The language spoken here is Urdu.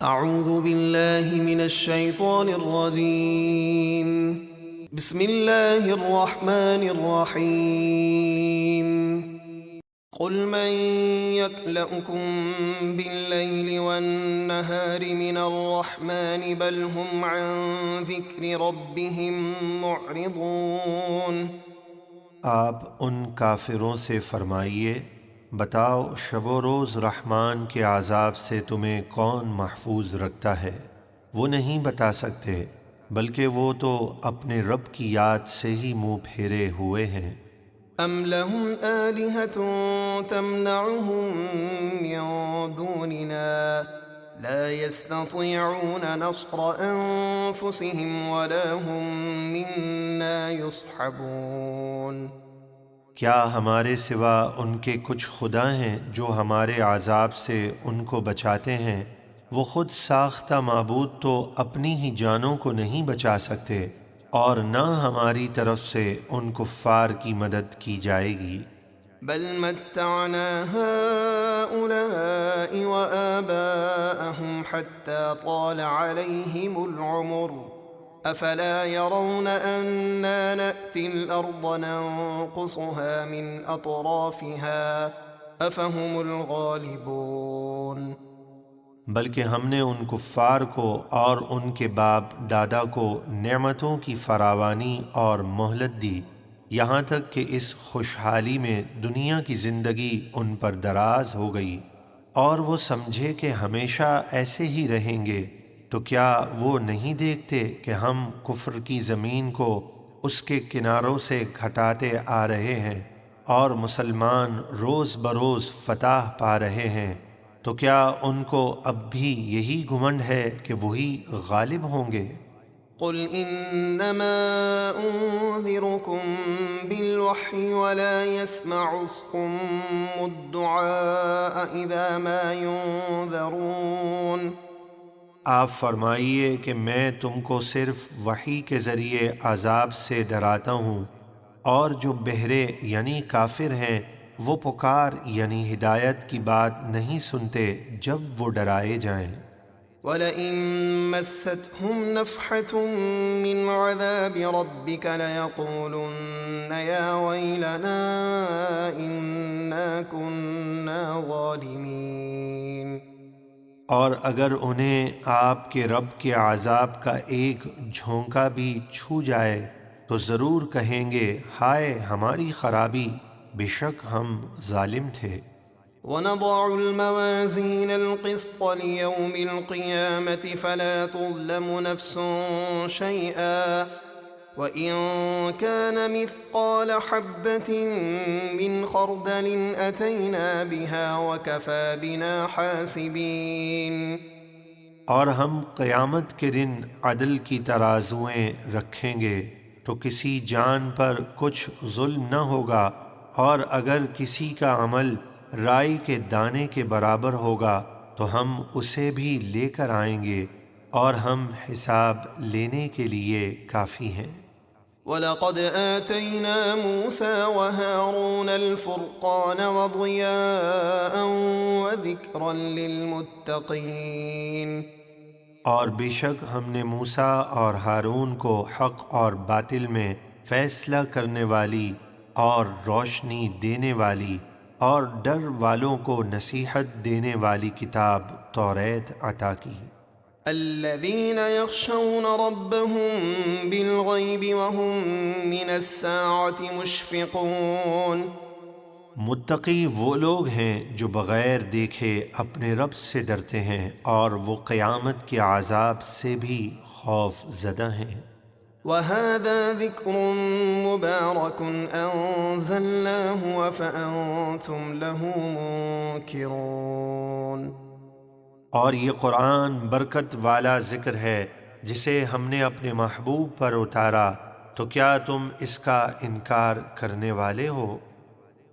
اعوذ باللہ من الشیطان الرجیم بسم اللہ الرحمن الرحیم قل من يكلؤكم بالليل والنهار من الرحمن بل هم عن ذکر ربهم معرضون۔ آپ ان کافروں سے فرمائیے، بتاؤ شب و روز رحمان کے عذاب سے تمہیں کون محفوظ رکھتا ہے؟ وہ نہیں بتا سکتے، بلکہ وہ تو اپنے رب کی یاد سے ہی منہ پھیرے ہوئے ہیں۔ ام لهم آلهة تمنعهم من دوننا لا يستطيعون نصر أنفسهم ولا هم منا يصحبون۔ کیا ہمارے سوا ان کے کچھ خدا ہیں جو ہمارے عذاب سے ان کو بچاتے ہیں؟ وہ خود ساختہ معبود تو اپنی ہی جانوں کو نہیں بچا سکتے، اور نہ ہماری طرف سے ان کفار کی مدد کی جائے گی۔ بل متعنا هؤلاء وآباءهم حتى طال عليهم العمر افلا يرون أنا نأتي الأرض ننقصها من أطرافها افهم الغالبون۔ بلکہ ہم نے ان کفار کو اور ان کے باپ دادا کو نعمتوں کی فراوانی اور مہلت دی، یہاں تک کہ اس خوشحالی میں دنیا کی زندگی ان پر دراز ہو گئی، اور وہ سمجھے کہ ہمیشہ ایسے ہی رہیں گے، تو کیا وہ نہیں دیکھتے کہ ہم کفر کی زمین کو اس کے کناروں سے گھٹاتے آ رہے ہیں اور مسلمان روز بروز فتح پا رہے ہیں؟ تو کیا ان کو اب بھی یہی گھمنڈ ہے کہ وہی غالب ہوں گے؟ قل انما انذركم بالوحی ولا يسمع الصم الدعاء اذا ما ينذرون۔ آپ فرمائیے کہ میں تم کو صرف وحی کے ذریعے عذاب سے ڈراتا ہوں، اور جو بہرے یعنی کافر ہیں وہ پکار یعنی ہدایت کی بات نہیں سنتے جب وہ ڈرائے جائیں۔ وَلَئِن مَّسَّتْهُمْ نَفْحَةٌ مِّنْ عَذَابِ رَبِّكَ لَيَقُولُنَّ يَا وَيْلَنَا إِنَّا كُنَّا ظَالِمِينَ۔ اور اگر انہیں آپ کے رب کے عذاب کا ایک جھونکا بھی چھو جائے تو ضرور کہیں گے، ہائے ہماری خرابی، بے شک ہم ظالم تھے۔ وَنَضَعُ الْمَوَازِينَ الْقِسْطَ لِيَوْمِ الْقِيَامَةِ فَلَا تُظْلَمُ نَفْسٌ شَيْئًا وَإِن كَانَ مِثْقَالَ حَبَّةٍ مِّنْ خَرْدَلٍ أَتَيْنَا بِهَا وَكَفَى بِنَا حَاسِبِينَ۔ اور ہم قیامت کے دن عدل کی ترازوئیں رکھیں گے تو کسی جان پر کچھ ظلم نہ ہوگا، اور اگر کسی کا عمل رائی کے دانے کے برابر ہوگا تو ہم اسے بھی لے کر آئیں گے، اور ہم حساب لینے کے لیے کافی ہیں۔ وَلَقَدْ آتَيْنَا مُوسَى وَهَارُونَ الْفُرْقَانَ وَضِيَاءً وَذِكْرًا لِّلْمُتَّقِينَ۔ اور بے شک ہم نے موسیٰ اور ہارون کو حق اور باطل میں فیصلہ کرنے والی اور روشنی دینے والی اور ڈر والوں کو نصیحت دینے والی کتاب توریت عطا کی۔ الذين يخشون ربهم بالغيب وهم من الساعة مشفقون۔ متقی وہ لوگ ہیں جو بغیر دیکھے اپنے رب سے ڈرتے ہیں اور وہ قیامت کے عذاب سے بھی خوف زدہ ہیں۔ وَهَذَا ذِكْرٌ مُبَارَكٌ أَنزَلْنَاهُ أَفَأَنتُمْ لَهُ مُنكِرُونَ۔ اور یہ قرآن برکت والا ذکر ہے جسے ہم نے اپنے محبوب پر اتارا، تو کیا تم اس کا انکار کرنے والے ہو؟